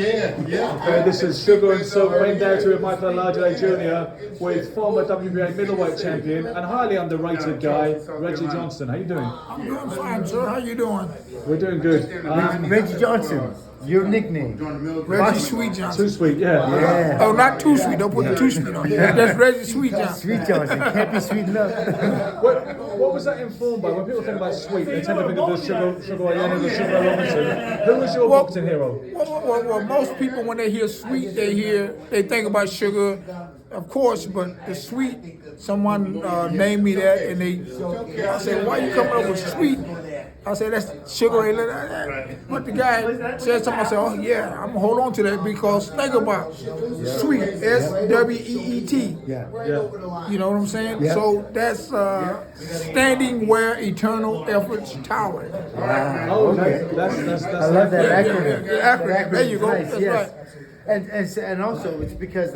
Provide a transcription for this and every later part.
Okay, this is Sugar and Silk ring down to Michael Largely Jr. with former WBA middleweight champion and highly underrated guy, Reggie Johnson. How you doing? I'm doing fine, sir. How you doing? We're doing good. Reggie Johnson, your nickname. Reggie Sweet Johnson. Too sweet, yeah. Oh, not too sweet. Don't put the too sweet on. That's Reggie Sweet Johnson. Sweet Johnson, can't be sweet enough. What was that informed by? When people think about sweet, they tend to think of the Sugar Ray the Sugar Robinson. Who was your boxing hero? Well, most people when they hear sweet, they think about sugar, of course, but the sweet. Someone named me that, and I said, "Why you coming up with sweet?" I said, "That's Sugar Ray Leonard." But the guy said something. I said, "Oh yeah, I'm gonna hold on to that because think about sweet, SWEET. Yeah. You know what I'm saying? Yeah. So that's standing where eternal efforts tower. Wow. Oh, okay. That's I love that acronym. Acronym. There you go. Nice, That's yes. right. And also it's because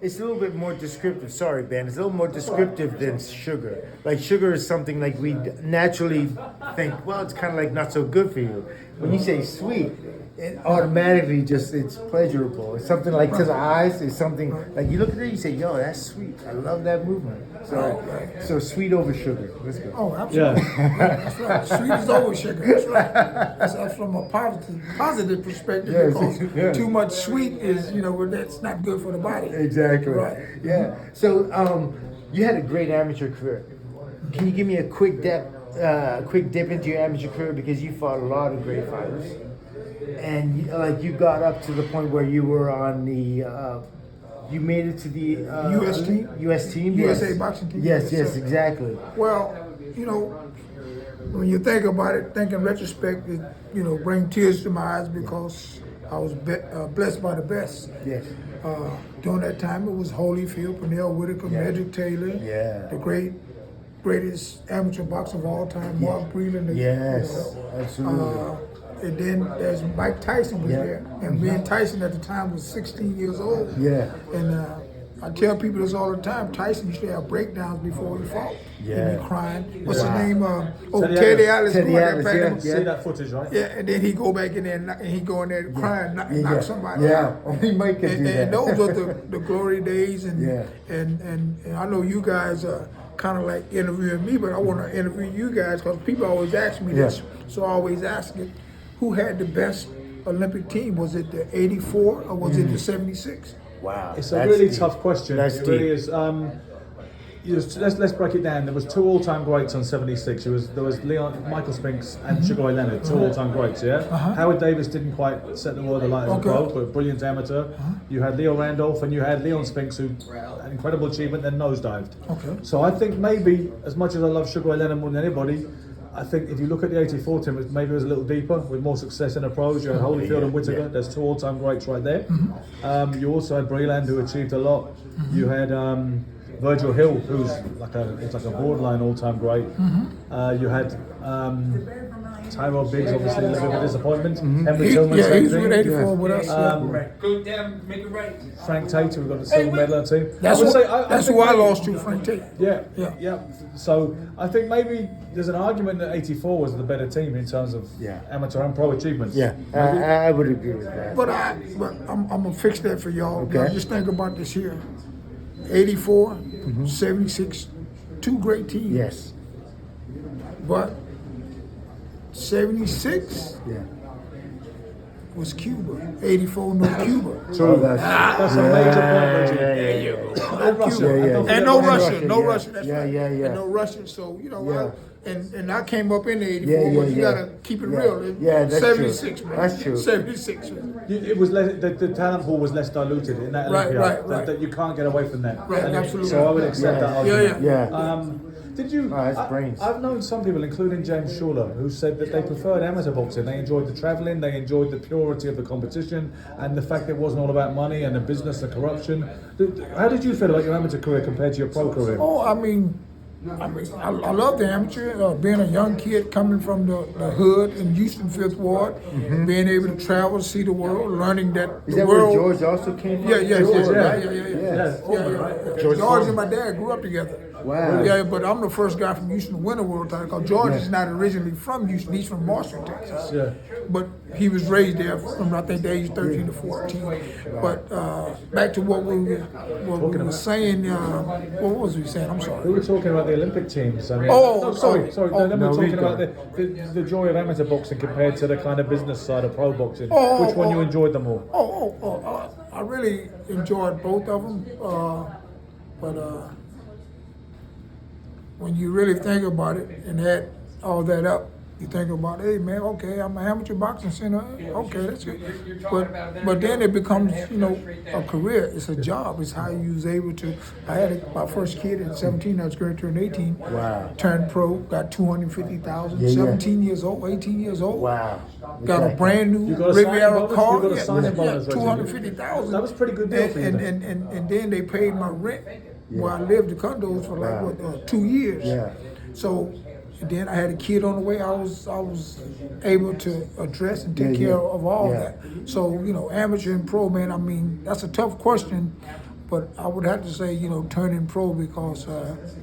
it's a little bit more descriptive. Sorry, Ben. It's a little more descriptive than sugar. Like sugar is something like we naturally think. Well, it's kind of like not so good for you. When you say sweet, it automatically it's pleasurable. It's something like to the eyes. It's something like you look at it, you say, "Yo, that's sweet. I love that movement." So sweet over sugar. Let's go. Oh, absolutely. That's right. Sweet is over sugar. That's right. That's from a positive perspective because too much sweet is, that's not good for the body. Exactly. Right. Yeah. So you had a great amateur career. Can you give me a quick dip into your amateur career because you fought a lot of great fighters, and you got up to the point where you were on the. You made it to the U.S. team? U.S. team? USA yes. boxing team? Yes, Yes, exactly. Well, when you think about it, think in retrospect, it, bring tears to my eyes because I was blessed by the best. Yes. During that time, it was Holyfield, Pernell Whitaker, Medrick Taylor, the greatest amateur boxer of all time, Mark Breland. Yes, absolutely. And then there's Mike Tyson was there, and me and Tyson at the time was 16 years old. Yeah. And I tell people this all the time. Tyson used to have breakdowns before he fought. Yeah. He'd be crying. What's his name? Teddy Alice. Teddy Alice, See that footage, right? Yeah, and then he go back in there and he go in there crying, knock somebody out. Only Mike can do that. And those are the glory days. And, Yeah. and I know you guys are kind of like interviewing me, but I want to interview you guys because people always ask me this. So I always ask it, who had the best Olympic team? Was it the 84 or was it the 76? Wow. It's a really tough question. That's it really deep. is. Let's break it down. There was two all-time greats on 76. There was Michael Spinks and Sugar Ray Leonard, two all-time greats. Yeah. Howard Davis didn't quite set the world alight as a pro, but a brilliant amateur. You had Leo Randolph and you had Leon Spinks, who had incredible achievement, then nosedived. Okay. So I think maybe, as much as I love Sugar Ray Leonard more than anybody, I think if you look at the 84 team, maybe it was a little deeper with more success in the pros. You had Holyfield and Whitaker. Yeah. There's two all-time greats right there. You also had Breland, who achieved a lot. You had Virgil Hill, who's like a borderline all-time great. You had Tyrell Biggs, obviously a little bit of a disappointment. Henry Tillman, he same was with thing. 84 with us. Go down, make it right. Frank Tate, we've got the silver medal team. That's who I lost to, Frank Tate. Yeah. So I think maybe there's an argument that 84 was the better team in terms of amateur and pro achievements. Yeah, I would agree with that. But I'm gonna fix that for y'all. Okay. Now, just think about this here: 84, 76, two great teams. Yes. But 76 was Cuba. 84, no Cuba. True. That's a major point, Reggie. There you go. No Russia. And no Russian. No Russian. That's right. Yeah. And no Russian. So and I came up in the 84, but you gotta keep it real. That's 76, true. man. That's true. 76. It was less, the talent pool was less diluted in that Olympiad. Right. That you can't get away from that. Right, absolutely. So I would accept that argument. Yeah. Did you? That's brains. I've known some people, including James Schuler, who said that they preferred amateur boxing. They enjoyed the travelling, they enjoyed the purity of the competition, and the fact that it wasn't all about money and the business and corruption. How did you feel about your amateur career compared to your pro career? Oh, I love the amateur. Being a young kid coming from the hood in Houston Fifth Ward, being able to travel, see the world, learning that Is the that world. where George also came from? Yeah. George and my dad grew up together. Wow. Yeah, but I'm the first guy from Houston to win a world title because George is not originally from Houston. He's from Marshall, Texas. Yeah. But he was raised there from, I think, the age 13 to 14. But back to what we were saying, what was we saying? I'm We sorry. were talking about the Olympic teams. I mean, Oh, no, sorry. oh, Then no, we're talking we about the joy of amateur boxing compared to the kind of business side of pro boxing. Oh, Which one you oh. enjoyed the more? I really enjoyed both of them. But when you really think about it and add all that up, you think about, hey man, okay, I'm an amateur boxing center. Okay, that's good. But then it becomes, a career. It's a job. It's how you was able to. I had my first kid at 17. I was going to turn 18. Wow. Turned pro. Got 250,000. Yeah, yeah. 17 years old. 18 years old. Wow. Got a brand new You got a signing Riviera bonus? car. You got a signing bonus, Reggie? 250,000. That was a pretty good deal for you then. And then they paid my rent where I lived the condos for like 2 years. Yeah. So and then I had a kid on the way. I was able to address and take Yeah, care yeah. of all Yeah. that. So amateur and pro, man. I mean, that's a tough question. But I would have to say, turning pro because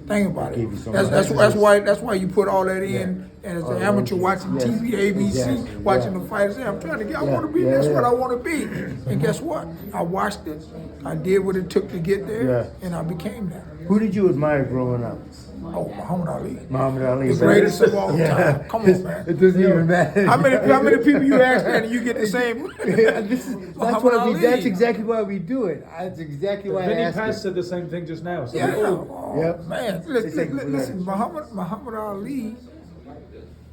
think about it. Gave you so That's much. that's why you put all that in. And as an amateur watching Yes. TV, ABC, Yes. watching Yeah. the fighters, I'm trying to get. I Yeah. want to be. Yeah, That's yeah. what I want to be. And guess what? I watched it. I did what it took to get there, Yeah. and I became that. Who did you admire growing up? Oh, Muhammad Ali, Muhammad Ali. the greatest of all time. Come on, man. It doesn't even matter. How many people you ask that and you get the same? That's Muhammad what Ali. That's exactly why we do it. That's exactly why I Vinny asked Paz it. said the same thing just now. So Yeah, we all- oh, Yep. man. It's like- Listen, Muhammad Ali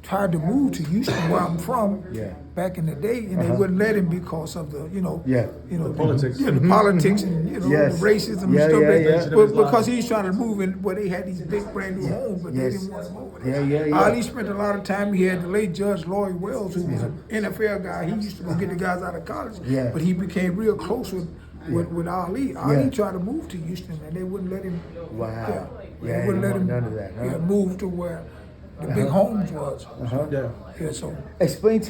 tried to move to Houston, where I'm from, Yeah. back in the day, and they wouldn't let him because of the, Yeah. the politics. the politics and Yes. the racism Yeah, and stuff. yeah, That, yeah. But because he's trying to move in where they had these big brand new homes, but they Yes. didn't want him over there. Yeah. Ali spent a lot of time. He had the late Judge Lloyd Wells, who was an NFL guy. He used to go get the guys out of college, Yeah. but he became real close with Ali. Ali Yeah. tried to move to Houston, and they wouldn't let him. Wow. They Yeah, wouldn't let him. none of that, huh? Move to where the big homes was. Yeah. Yeah, so Explain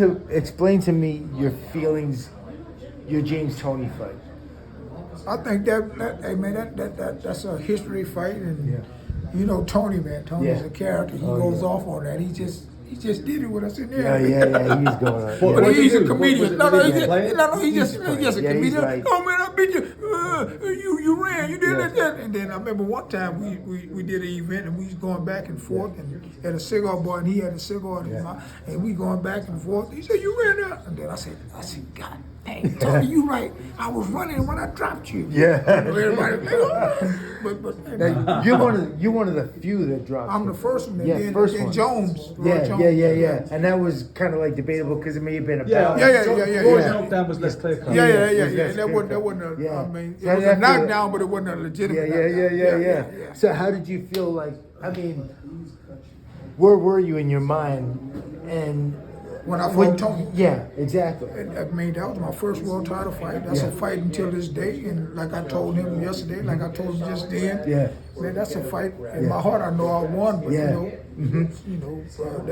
to me your feelings, your James Toney fight. I think hey man, that's a history fight, and Tony, man, Tony's Yeah. a character. He Oh, goes yeah. off on that. He just did it with us in there. Yeah, he's going on. What- But what he's did a he do? comedian. What was it? Did he play it? He's just a Yeah, he's comedian. like- Oh man, I beat you. You ran. You did Yeah. that. And then I remember one time we did an event and we was going back and forth and had a cigar bar and he had a cigar in his mouth and we going back and forth. He said, "You ran out." And then I said, "God dang, Tony, you right. I was running when I dropped you." Yeah. Everybody, but hey, man, Now, you're one of the few that dropped. I'm it. the first one. And Yeah, then, first then one. Jones. Roy Yeah, Jones. yeah. And that was kind of like debatable because it may have been a Yeah, bout. Yeah. Roy's knockdown was less clear cut. Yeah. That's That clear wasn't cut. a. Yeah. I mean, it So was a after- knockdown, but it wasn't a legitimate. Yeah. So how did you feel like? I mean, where were you in your mind? And When I fought Tony. Yeah, exactly. I mean, that was my first world title fight. That's a fight until this day. And like I told him yesterday, like I told him just then, Yeah. man, that's a fight. In my heart, I know I won, but Yeah.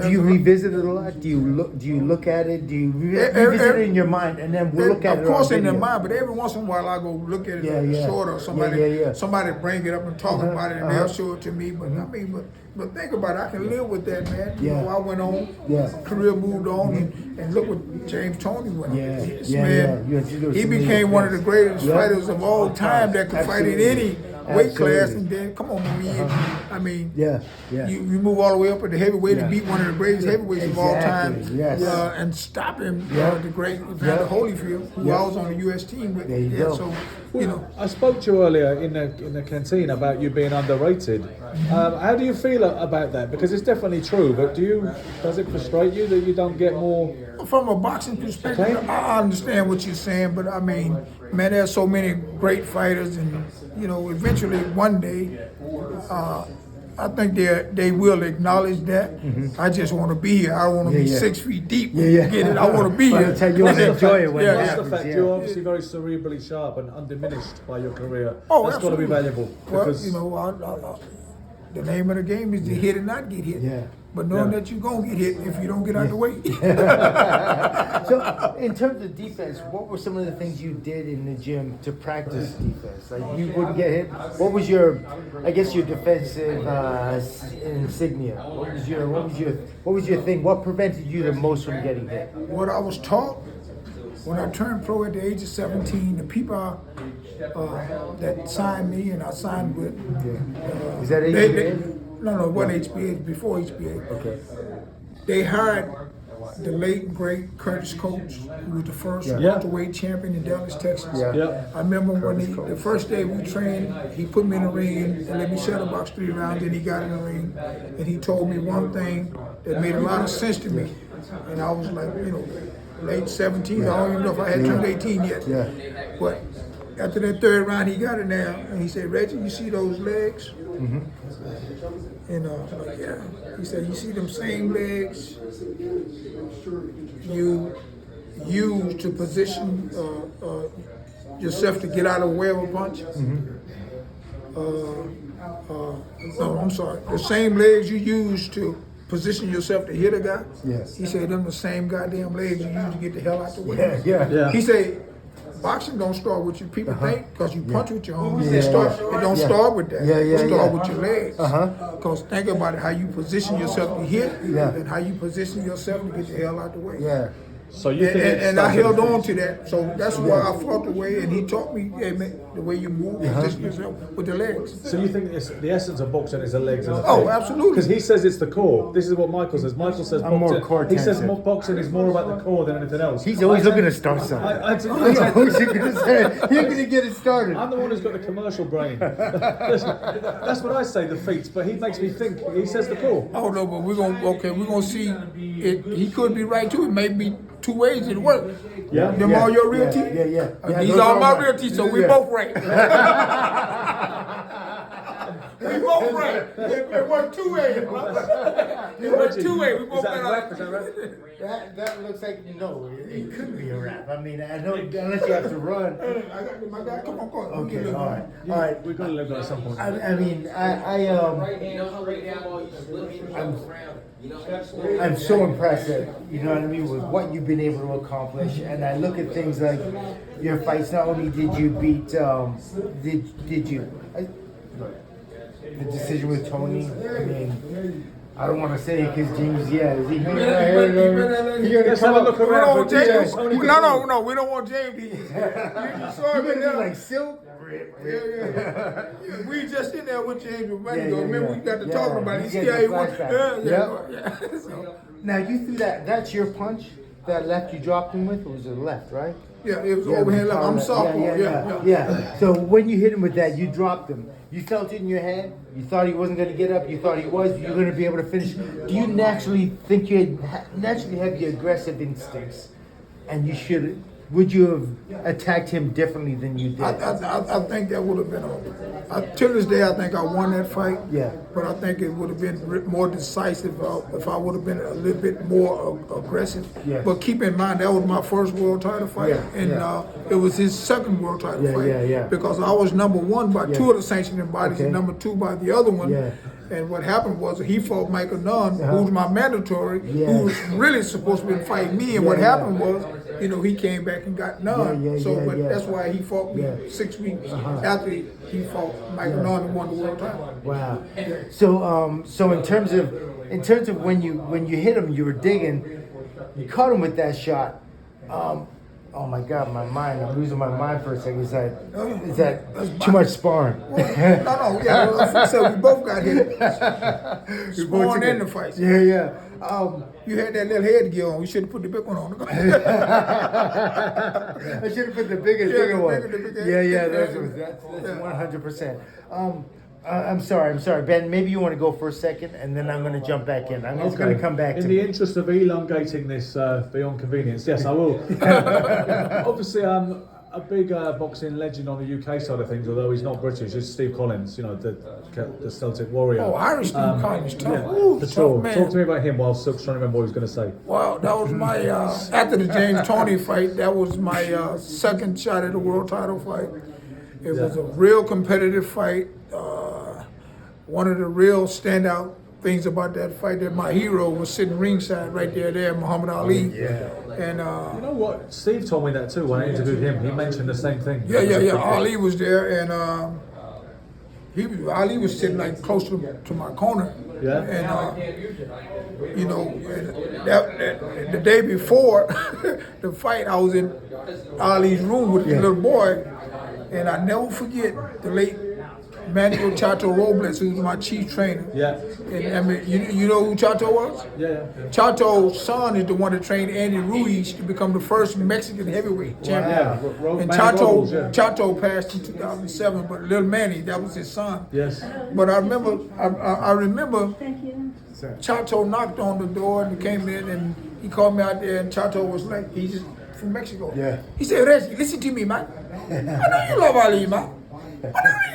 Do you revisit it a lot? Do you look at it? Do you revisit it in your mind, and then we'll look at it? Of course, on in their video? mind, but every once in a while I go look at it Yeah, on the yeah. short or somebody, Yeah. somebody bring it up and talk about it, and they'll show it to me. But I mean, but think about it, I can live with that, man. You Yeah. know, I went on, Yeah. career moved on, and look what James Toney went. Yeah. This Yeah, man, yeah. You do he some became amazing one of the things. greatest Yeah. fighters of all time that could fight in Absolutely. any weight class. Absolutely. And then, come on, man. I mean, Yeah. You move all the way up at the heavyweight Yeah. and beat one of the greatest heavyweights of all time, Exactly, yes. and stop him, Yeah. the great Evander Yeah. Holyfield, who Yeah. I was on the U.S. team with. There you yeah, go. so I spoke to you earlier in the canteen about you being underrated. How do you feel about that? Because it's definitely true, but does it frustrate you that you don't get more? from a boxing perspective, Okay. I understand what you're saying, but I mean, man, there's so many great fighters, and eventually one day, I think they will acknowledge that. I just want to be here. I don't want to be Yeah. 6 feet deep. Yeah. Get it? I want to be By here. the time you want to enjoy it when Yeah, it yeah. That's the happens. fact. Yeah. You're obviously very cerebrally sharp and undiminished by your career. Oh, That's got to be absolutely. valuable. Well, Because the name of the game is to hit and not get hit. Yeah. but knowing that you're gonna get hit if you don't get out the way. So, in terms of defense, what were some of the things you did in the gym to practice defense? Like you wouldn't get hit. What was your, I guess, your defensive insignia? What was your thing? What prevented you the most from getting hit? What I was taught when I turned pro at the age of 17, the people that signed me and I signed with. Is that HBA? No, it wasn't HBA. It was before HBA. Okay. They hired the late great Curtis Coates, who was the first welterweight champion in Dallas, Texas. Yeah. I remember when the first day we trained, he put me in the ring and let me shadowbox 3 rounds. Then he got in the ring and he told me one thing that made a lot of sense to me. And I was like, late 17. I don't even know if I had turned 18 yet. Yeah. But after that 3rd round, he got in there and he said, "Reggie, you see those legs?" Mm-hmm. And I was like, "Yeah." He said, "You see them same legs you use to position yourself to get out of the way of a punch?" No, I'm sorry. The same legs you use to position yourself to hit a guy? Yes. He said, "Them the same goddamn legs you use to get the hell out the way." Yeah. He said, "Boxing don't start with you. People think because you punch with your arms. Yeah. It don't start with that. It start with your legs. Uh-huh. Because think about it, how you position yourself to hit, Yeah. and how you position yourself to get the hell out the way." Yeah. So you think it And I started- held on to that. So that's why I fought the way, and he taught me, hey, man, the way you move, position yourself with the legs. So you think it's, the essence of boxing is the legs and the Oh, feet? absolutely. Because he says it's the core. This is what Michael says. Michael says I'm more boxing. core He says intensive. boxing is more about the core than anything else. He's always I looking to tend- start something. I Always looking to say, you're going to get it started. I'm the one who's got the commercial brain. That's what I say, the feet, but he makes me think. He says the core. Oh no, but we're gonna see. He could be right too. It may be 2 ways it works. Yeah. Them all your real teeth? Yeah. These those are my mine. real teeth, so we Yeah. both right. We both right. It worked 2 ways. It worked 2 ways. We both Is that got right? Is that right? That looks like, no, it could be a rap. I mean, I know, unless you have to run. I got my guy. Come on. Okay, all right. We've got to live that at some point. I mean, I'm so impressed that, you know what I mean, with what you've been able to accomplish. And I look at things like your fights. Not only did you beat, the decision with Tony. I mean, I don't want to say it because James, is he here? Let's have a look We don't around. want for James. Tony. No. We don't want James. You saw You him in gonna be there. like Silk? Yeah. We just in there with James with money. Yeah, yeah, Remember, yeah. we got to Yeah, talking about it. you See get how the he went. flashback. Yeah. So, Now you threw that. That's your punch. That left you dropped him with, or was it left? Right? yeah, it was overhand left. I'm softball. Yeah. So when you hit him with that, you dropped him. You felt it in your head. You thought he wasn't going to get up. You thought he was. You were going to be able to finish. Do you naturally think you naturally have the aggressive instincts, and you should? Would you have attacked him differently than you did? I think that would have been till this day, I think I won that fight. Yeah. But I think it would have been more decisive if I would have been a little bit more aggressive. Yeah. But keep in mind, that was my first world title fight. Yeah, And yeah. it was his second world title Yeah, fight. yeah. Because I was number 1 by 2 of the sanctioning bodies and number 2 by the other one. Yeah. And what happened was he fought Michael Nunn, Uh-huh. who was my mandatory, Yeah. who was really supposed to be fighting me. And Yeah, what yeah. happened was, he came back and got Nunn. Yeah. That's why he fought me Yeah. 6 weeks after he fought Michael Nunn and won the world title. Wow. So in terms of when you hit him, you were digging. You caught him with that shot. Oh my God, I'm losing my mind for a second. Is that too much sparring? No, I said we both got hit. Sparring in the fight. Yeah. You had that little headgear on. You should have put the big one on. I should have put the bigger one. Yeah, That's 100%. I'm sorry, Ben. Maybe you want to go for a second, and then I'm going to jump back in. I'm just going to come back in to the interest of elongating this beyond convenience. Yes, I will. Obviously, a big boxing legend on the UK side of things, although he's not British, is Steve Collins. The Celtic Warrior. Oh, Irish Steve Collins, tough. Yeah, Ooh, for tough sure. man. Talk to me about him while Silk's trying to remember what he was going to say. Well, that was my after the James Tony fight. That was my second shot at the world title fight. It was a real competitive fight. One of the real standout things about that fight that my hero was sitting ringside right there, Muhammad Ali. Yeah. And You know what? Steve told me that too when I interviewed him. He mentioned the same thing. yeah. Ali was there, and Ali was sitting like close to my corner. Yeah. And you know, and that the day before the fight, I was in Ali's room with the little boy, and I never forget the late Manuel Chato Robles, who was my chief trainer. Yeah. And I mean, you know who Chato was? Yeah. Chato's son is the one that trained Andy Ruiz to become the first Mexican heavyweight champion. Yeah. And Manny Chato, Robles, yeah. Chato passed in 2007, but little Manny, that was his son. Yes. But I remember Chato knocked on the door and he came in and he called me out there, and Chato was like, he's just from Mexico. Yeah. He said, Reggie, listen to me, man. I know you love Ali, man. I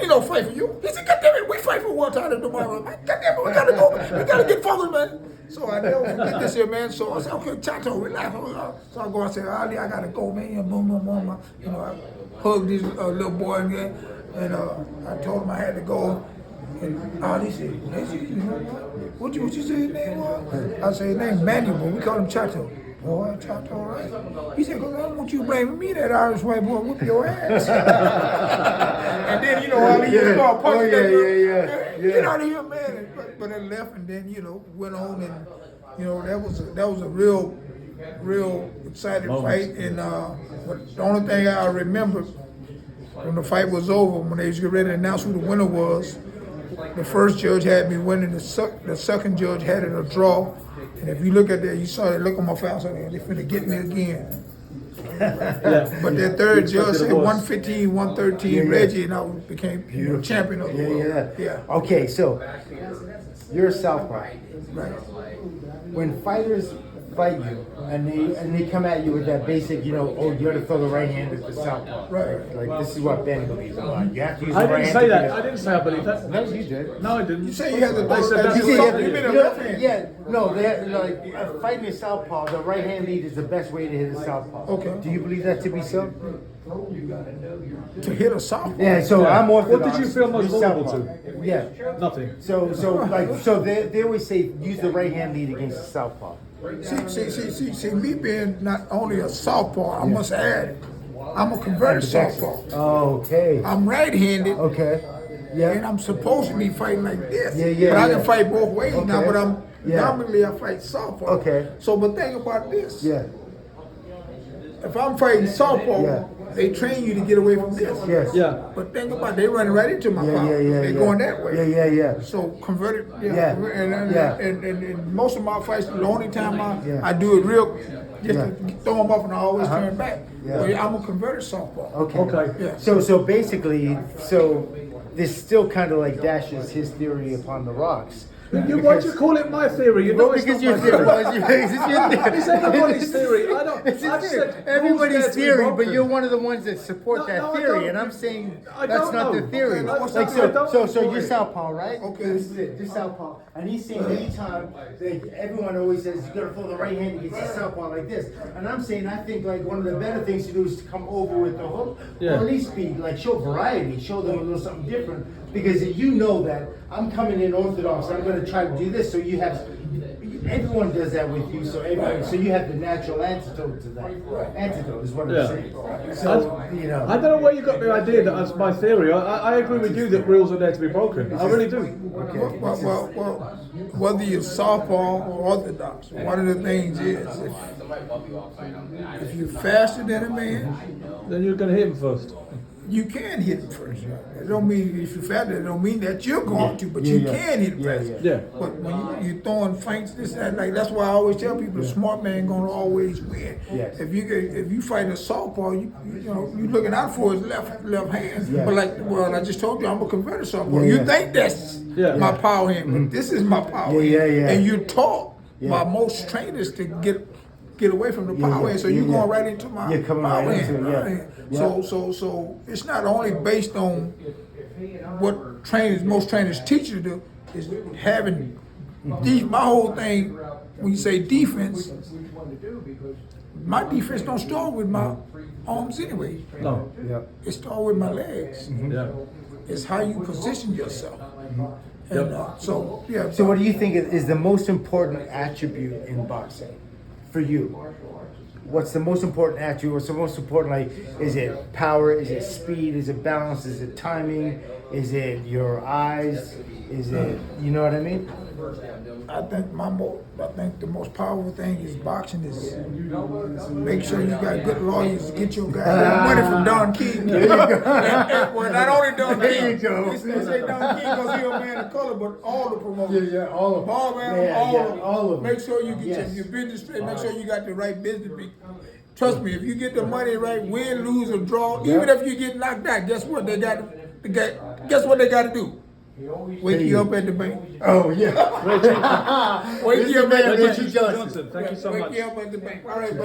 don't need fight for you. He said, God damn it, we fight for one time tomorrow, man. God damn it, we gotta go. We gotta get focused, man. So I never forget this here, man. So I said, okay, Chato, relax. So I go and say, Ali, I gotta go, man. Boom, boom, boom. You know, I hugged this little boy again, and I told him I had to go. And Ali said, Reggie, you know what you say his name was? I said, his name Manuel, but we call him Chato. Boy, Chato, right? He said, because I don't want you blaming me, that Irish white boy whoop your ass. And then, you know, Ali just start punching that. Get out of here, man. But I left, and then, you know, went on, and, you know, that was a real exciting fight. And but the only thing I remember when the fight was over, when they was getting ready to announce who the winner was, the first judge had me winning, the second judge had it a draw. And if you look at that, you saw that look on my face, I said, they're finna get me again. Yeah. But that third judge said it was. 115, 113, Reggie, and I became champion of the world. Yeah. Okay, so you're a southpaw. Right. When fighters fight you and they come at you with that basic, you know, oh, you got to throw the right hand at the southpaw. Right. Like this is what Ben believes about. You have to use I the right didn't hand. say that. I didn't say I believe that. No, you did. No, I didn't. You say you had to I said that's you the said top you hand. mean a You know, left hand. yeah, no, they have, like fighting a southpaw, the right hand lead is the best way to hit a southpaw. Okay. Do you believe that to be so? To hit a softball. Yeah, so I'm orthodox. What did you feel most You're vulnerable southpaw. to? Yeah. Nothing. So they always say use the right hand lead against the southpaw. See, me being not only a southpaw, I must add, I'm a converted southpaw. Okay. I'm right-handed. Okay. And Yeah. I'm supposed to be fighting like this. Yeah, But I yeah. can fight both ways now, Okay. but I'm Yeah. dominantly I fight southpaw. Okay. So but think about this. Yeah. If I'm fighting southpaw, Yeah. they train you to get away from this. Yes. Yeah. But think about it, they running right into my power. They're going that way. Yeah. So converted, Yeah. And most of my fights, the only time Yeah. I do it real, just Yeah. to throw them up and I always turn back. Yeah. But I'm a converted softball. Okay. Yeah. So basically, this still kind of like dashes his theory upon the rocks. Why'd you call it my theory? You know it's because not your my theory. theory. It's your theory. It's everybody's theory. I don't. It's I've his said theory. Everybody's rules there to be theory, but broken. you're one of the ones that support No, that no, I theory, don't. and I'm saying I that's don't not know. the theory. Okay, what's Like that? so you're southpaw, right? Okay. This is it. This southpaw, and he's saying anytime like everyone always says you gotta throw the right hand against the southpaw like this, and I'm saying I think like one of the better things to do is to come over with the hook, Yeah. or at least be like show variety, show them a little something different, because you know that I'm coming in orthodox. I'm gonna try to do this, so you have. Everyone does that with you, so you have the natural antidote to that. Antidote is what I'm Yeah. saying. So you know. I don't know where you got the idea that that's my theory. I agree with you that rules are there to be broken. I really do. Well, whether you're softball or orthodox, one of the things is if you're faster than a man, Then you're going to hit him first. you can hit him first. It don't mean if you're faster, it don't mean that you're going to, but you can hit him first. Yeah. But when you're throwing feints, this that, like that's why I always tell people, the smart man gonna always win. Yes. If you fight a softball, you looking out for his left hand. Yeah. But I just told you, I'm a converted softball. Yeah, You yeah. think that's Yeah. my power hand, but this is my power Yeah, hand. yeah. And you're taught Yeah. by most trainers to get away from the Yeah, power yeah. hand. So Yeah, you're yeah. going right into my You're coming power right hand. into it, yeah. Right. Yeah. So it's not only based on what most trainers teach you to do, is having my whole thing, when you say defense, my defense don't start with my arms anyway. No. Yeah. It starts with my legs. Yeah. It's how you position yourself. And Yep. so, yeah. So, what do you think is the most important attribute in boxing for you? What's the most important attribute? What's the most important? Like, is it power? Is it speed? Is it balance? Is it timing? Is it your eyes? Is it, you know what I mean? I think the most powerful thing is boxing is make sure you got good lawyers to get your guy money from Don King. There you go. Well, not only Don There King, you go. they say Don King because he's a man of color, but all the promoters. Yeah, all of them. Ball man, Yeah, all, yeah, of them. all of them. Make sure you get Yes. your business straight. Make sure you got the right business. Trust me, if you get the money right, win, lose, or draw, even if you get knocked out, guess what they got? Guess what they got to do? Wake you up at the bank. Oh yeah. Wake you up at the Reggie bank. Johnson. Johnson, thank you so Wake much. you up at the bank. All right, bro.